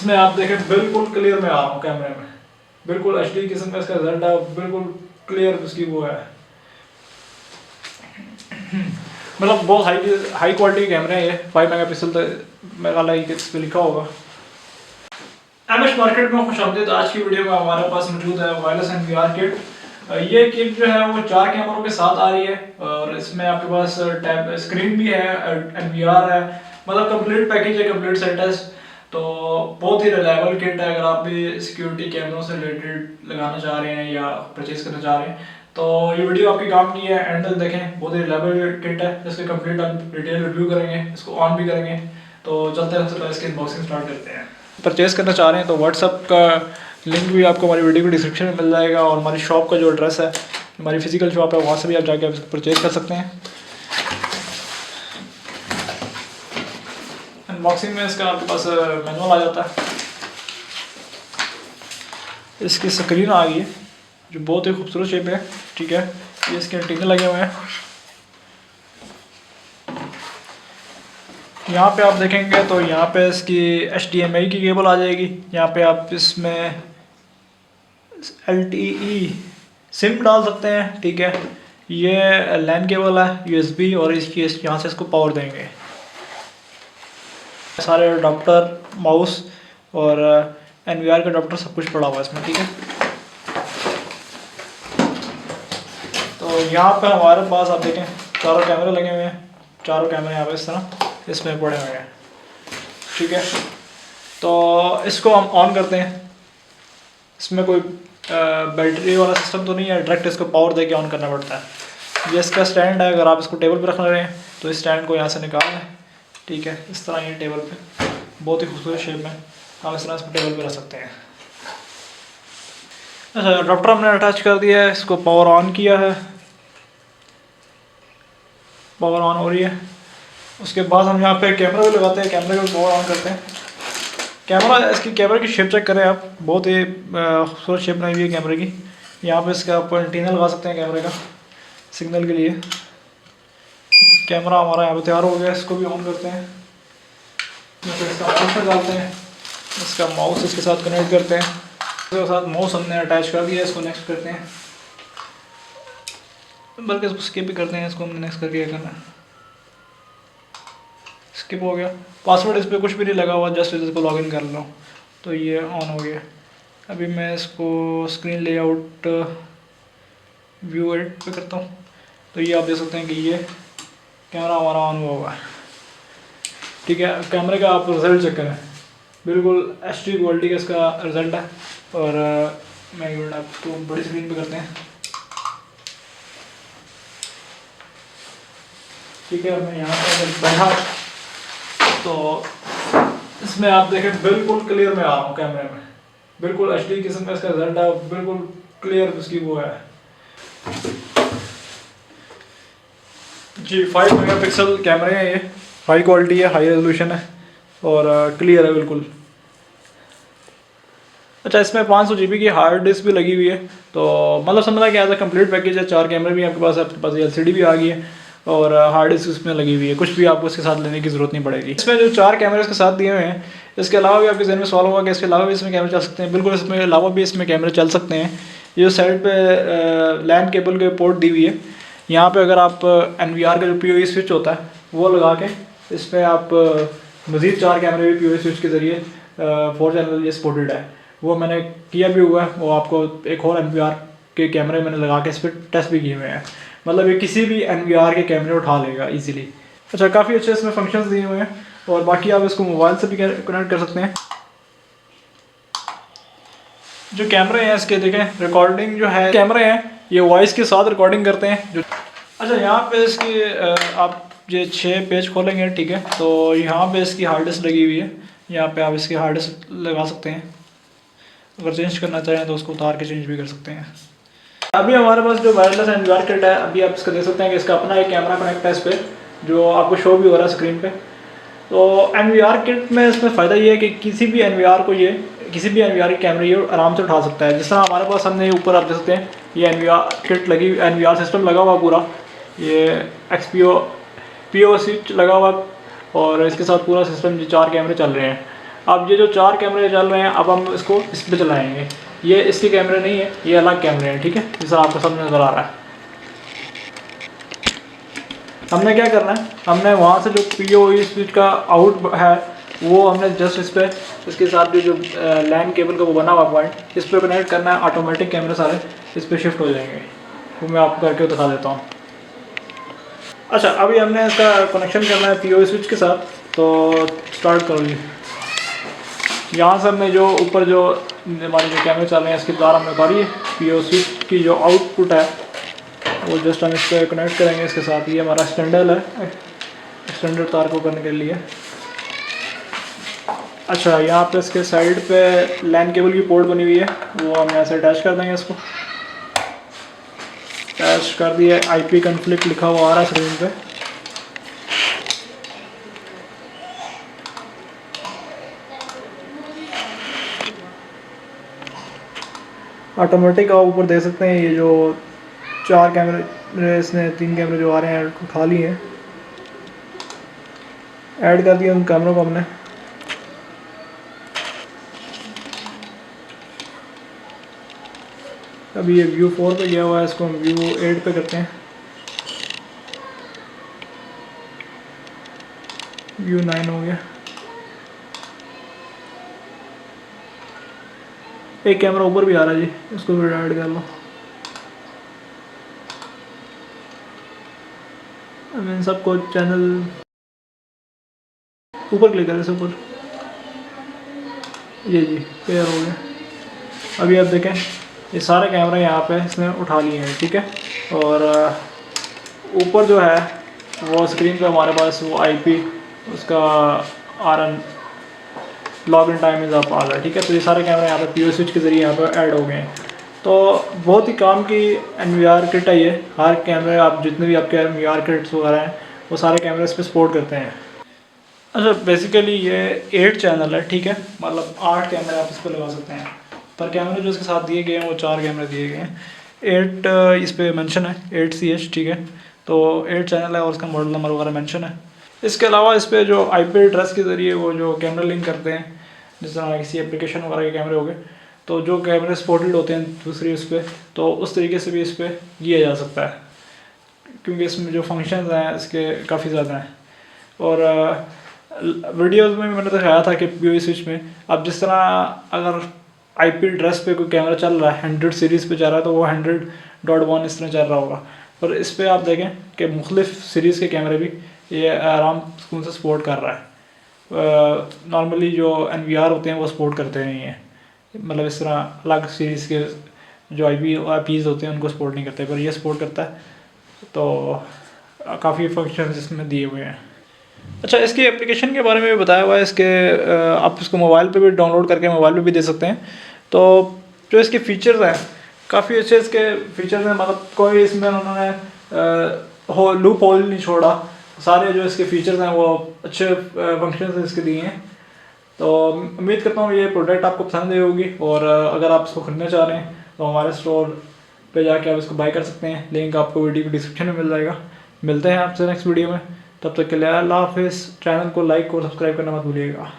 इसमें आप देखें बिल्कुल क्लियर मैं आ रहा हूँ कैमरे में, बिल्कुल HD किस्म का इसका रिजल्ट है, बिल्कुल क्लियर उसकी वो है। मतलब बहुत हाई क्वालिटी कैमरे हैं ये। 5 मेगापिक्सल मेरा लाइक इस पर लिखा होगा। MS मार्केट में खुशामदीद। आज की वीडियो में हमारे पास मौजूद है वायरलेस NVR किट। ये किट जो है वो 4 कैमरों के साथ आ रही है और इसमें आपके पास टैब स्क्रीन भी है, NVR है, मतलब कंप्लीट पैकेज है, कंप्लीट सेट है। तो बहुत ही रिलायबल किट है। अगर आप भी सिक्योरिटी कैमरों से रिलेटेड लगाना चाह रहे हैं या परचेज करना चाह रहे हैं तो ये वीडियो आपके काम की है। एंड तक देखें, बहुत ही रिलायबल किट है। इसके कंप्लीट हम डिटेल रिव्यू करेंगे, इसको ऑन भी करेंगे। तो चलते हैं, सबसे पहले इसकी अनबॉक्सिंग स्टार्ट करते हैं। परचेज़ करना चाह रहे हैं तो व्हाट्सअप का लिंक भी आपको हमारी वीडियो के डिस्क्रिप्शन में मिल जाएगा और हमारी शॉप का जो एड्रेस है, हमारी फिजिकल शॉप है, वहाँ से भी आप जाके परचेज़ कर सकते हैं। अनबॉक्सिंग में इसका आपके पास मैनुअल आ जाता है, इसकी स्क्रीन आ गई है जो बहुत ही खूबसूरत शेप है। ठीक है, ये इसके एंटीना लगे हुए हैं। यहाँ पे आप देखेंगे तो यहाँ पे इसकी HDMI की केबल आ जाएगी। यहाँ पे आप इसमें LTE सिम डाल सकते हैं। ठीक है, ये लैन केबल है USB और इसकी यहाँ से इसको पावर देंगे। सारे अडाप्टर, माउस और NVR का अडाप्टर सब कुछ पड़ा हुआ है इसमें। ठीक है, तो यहाँ पे हमारे पास आप देखें चारों कैमरे लगे हुए हैं। चारों कैमरे यहाँ पे इस तरह इसमें पड़े हुए हैं। ठीक है, तो इसको हम ऑन करते हैं। इसमें कोई बैटरी वाला सिस्टम तो नहीं है, डायरेक्ट इसको पावर दे के ऑन करना पड़ता है। ये इसका स्टैंड है, अगर आप इसको टेबल पे रखना रहे हैं तो इस स्टैंड को यहाँ से निकाल लें। ठीक है, इस तरह ये टेबल पे बहुत ही खूबसूरत शेप में हम इस तरह इसको टेबल पे रख सकते हैं। अच्छा, अडाप्टर हमने अटैच कर दिया है, इसको पावर ऑन किया है, पावर ऑन हो रही है। उसके बाद हम यहाँ पे कैमरा भी लगाते हैं, कैमरे को पावर ऑन करते हैं। कैमरा, इसकी कैमरे की शेप चेक करें आप, बहुत ही खूबसूरत शेप बनाई हुई है कैमरे की। यहाँ पे इसका आप एंटीना लगा सकते हैं कैमरे का सिग्नल के लिए। कैमरा हमारा यहाँ पे तैयार हो गया, इसको भी ऑन करते हैं। फिर इसका माउस में डालते हैं, इसका माउस इसके साथ कनेक्ट करते हैं। इसके साथ माउस हमने अटैच कर दिया, इसको नेक्स्ट करते हैं, बल्कि इसको स्किप भी करते हैं। इसको हमने नेक्स्ट करके क्या करना है, स्किप हो गया। पासवर्ड इस पर कुछ भी नहीं लगा हुआ, जस्ट इसको लॉगिन कर लो तो ये ऑन हो गया। अभी मैं इसको स्क्रीन लेआउट व्यू एडिट पे करता हूँ तो ये आप देख सकते हैं कि ये कैमरा हमारा ऑन हुआ हुआ है। ठीक है, कैमरे का आप रिजल्ट चेक करें, बिल्कुल HD क्वालिटी का इसका रिजल्ट है। और मैं आपको बड़ी स्क्रीन पे करते हैं। ठीक है, मैं यहाँ पर बैठा तो इसमें आप देखें बिल्कुल क्लियर मैं आ रहा हूँ कैमरे में, बिल्कुल HD किस्म का इसका रिजल्ट है, बिल्कुल क्लियर उसकी वो है जी। 5 मेगापिक्सल कैमरे हैं ये, हाई क्वालिटी है, हाई रेजोल्यूशन है और क्लियर है बिल्कुल। अच्छा, इसमें 500 GB की हार्ड डिस्क भी लगी हुई है, तो मतलब समझना कि एज अ कंप्लीट पैकेज है। 4 कैमरे भी आपके पास LCD भी आ गई है और हार्ड डिस्क इसमें लगी हुई है। कुछ भी आपको इसके साथ लेने की ज़रूरत नहीं पड़ेगी। इसमें जो 4 कैमरे इसके साथ दिए हुए हैं, इसके अलावा भी आपके जहन में सवाल होगा कि इसके अलावा भी इसमें कैमरे चल सकते हैं। बिल्कुल, इसमें अलावा भी इसमें कैमरे चल सकते हैं। ये जो साइड पे लैन केबल के पोर्ट दी हुई है, यहाँ पे अगर आप NVR का जो PoE स्विच होता है वो लगा के इस पर आप मज़ीद 4 कैमरे भी PoE स्विच के ज़रिए 4 चैनल ये सपोर्टेड है। वो मैंने किया भी हुआ है, वो आपको एक और NVR के कैमरे मैंने लगा के इस पर टेस्ट भी किए हुए हैं। मतलब ये किसी भी NVR के कैमरे उठा लेगा इजीली। अच्छा, काफ़ी अच्छे इसमें फंक्शंस दिए हुए हैं और बाकी आप इसको मोबाइल से भी कनेक्ट कर सकते हैं। जो कैमरे हैं इसके देखें, रिकॉर्डिंग जो है, कैमरे हैं ये वॉइस के साथ रिकॉर्डिंग करते हैं जो। अच्छा, यहाँ पे इसकी आप ये 6 पेज खोलेंगे। ठीक है, तो यहाँ पे इसकी हार्ड डिस्क लगी हुई है, यहाँ पे आप इसकी हार्ड डिस्क लगा सकते हैं। अगर चेंज करना चाहें तो उसको उतार के चेंज भी कर सकते हैं। अभी हमारे पास जो वायरलेस NVR किट है, अभी आप इसका देख सकते हैं कि इसका अपना एक कैमरा कनेक्ट है इस पर, जो आपको शो भी हो रहा है स्क्रीन पे। तो NVR किट में इसमें फ़ायदा ये है कि किसी भी NVR को ये किसी भी NVR के कैमरे ये आराम से उठा सकता है। जिस तरह हमारे पास हमने ऊपर आप देख सकते हैं ये NVR किट लगी, NVR सिस्टम लगा हुआ पूरा, ये PO स्विच लगा हुआ और इसके साथ पूरा सिस्टम, 4 कैमरे चल रहे हैं। अब ये जो 4 कैमरे चल रहे हैं, अब हम इसको इस पर चलाएँगे। ये इसके कैमरे नहीं है, ये अलग कैमरे हैं, ठीक है, जैसा आपको सब नज़र आ रहा है। हमने क्या करना है, हमने वहाँ से जो PoE स्विच का आउट है वो हमने जस्ट इस पर, इसके साथ भी जो लैन केबल का वो बना हुआ पॉइंट, इस पर कनेक्ट करना है। ऑटोमेटिक कैमरे सारे इस पर शिफ्ट हो जाएंगे। वो मैं आपको करके दिखा देता हूँ। अच्छा, अभी हमने इसका कनेक्शन करना है PoE स्विच के साथ, तो स्टार्ट कर लीजिए। यहाँ से हमने जो ऊपर जो हमारे जो कैमरे चल रहे हैं इसकी तार हमने उतारी है। PoE स्विच की जो आउटपुट है वो जस्ट हम इस पर कनेक्ट करेंगे इसके साथ। ये हमारा एक्सटेंडर है, एक्सटेंडर तार को करने के लिए। अच्छा, यहाँ पे इसके साइड पे लैन केबल की पोर्ट बनी हुई है, वो हम यहाँ से अटैच कर देंगे। इसको अटैच कर दिया। IP कन्फ्लिक्ट लिखा हुआ आ रहा है स्क्रीन पे। ऑटोमेटिक आप ऊपर देख सकते हैं, ये जो 4 कैमरे, इसने 3 कैमरे जो आ रहे हैं खाली हैं। ऐड कर दिया उन कैमरों को हमने। अभी ये व्यू 4 पे गया हुआ है, इसको हम व्यू 8 पे करते हैं। व्यू 9 हो गया। एक कैमरा ऊपर भी आ रहा है जी, इसको भी ऐड कर लो। अब इन सबको चैनल ऊपर क्लिक करें, ऊपर, ये जी पेयर हो गया। अभी आप देखें, ये सारे कैमरे यहाँ पे इसने उठा लिए हैं, ठीक है। और ऊपर जो है वो स्क्रीन पे हमारे पास वो IP उसका RN log in time is up आ रहा है, ठीक है। तो ये सारे कैमरे यहाँ पे PoE स्विच के ज़रिए यहाँ पे ऐड हो गए हैं। तो बहुत ही काम की NVR किट है ये। हर कैमरे, आप जितने भी आपके NVR किट्स वगैरह हैं वो सारे कैमरे इस पर सपोर्ट करते हैं। अच्छा, बेसिकली ये 8 चैनल है, ठीक है, मतलब 8 कैमरे आप इस पर लगा सकते हैं। पर कैमरे जो इसके साथ दिए गए हैं वो 4 कैमरे दिए गए हैं। 8 इस पर मेंशन है, 8CH, ठीक है। तो 8 चैनल है और उसका मॉडल नंबर वगैरह मेंशन है। इसके अलावा इस पर जो IP एड्रेस के ज़रिए वो जो कैमरा लिंक करते हैं, जिस तरह किसी एप्लीकेशन वगैरह के कैमरे हो गए, तो जो कैमरे सपोर्टेड होते हैं दूसरी उस पर, तो उस तरीके से भी इस पर किया जा सकता है, क्योंकि इसमें जो फंक्शंस हैं इसके काफ़ी ज़्यादा हैं। और वीडियोज़ में भी मैंने दिखाया था कि PoE स्विच में अब जिस तरह अगर IP एड्रेस पे कोई कैमरा चल रहा है, 100 सीरीज़ पे चल रहा है, तो वो 100.1 इस तरह चल रहा होगा। पर इस पर आप देखें कि मुख्तलिफ सीरीज़ के कैमरे भी ये आराम से सपोर्ट कर रहा है। नॉर्मली जो NVR होते हैं वो सपोर्ट करते नहीं हैं, मतलब इस तरह अलग सीरीज़ के जो IPs होते हैं उनको सपोर्ट नहीं करते, पर ये सपोर्ट करता है। तो काफ़ी फंक्शन इसमें दिए हुए हैं। अच्छा, इसकी एप्लीकेशन के बारे में भी बताया हुआ है। इसके आप इसको मोबाइल पे भी डाउनलोड करके मोबाइल पे भी दे सकते हैं। तो जो इसके फ़ीचर्स हैं काफ़ी अच्छे इसके फ़ीचर्स हैं, मतलब कोई इसमें उन्होंने लूप होल नहीं छोड़ा। सारे जो इसके फ़ीचर्स हैं वो अच्छे फंक्शन इसके दिए हैं। तो उम्मीद करता हूँ ये प्रोडक्ट आपको पसंद आई होगी। और अगर आप इसको ख़रीदना चाह रहे हैं तो हमारे स्टोर पे जाके आप इसको बाय कर सकते हैं। लिंक आपको वीडियो के डिस्क्रिप्शन में मिल जाएगा। मिलते हैं आपसे नेक्स्ट वीडियो में, तब तक के लिए अल्लाह हाफिज़। चैनल को लाइक और सब्सक्राइब करना मत भूलिएगा।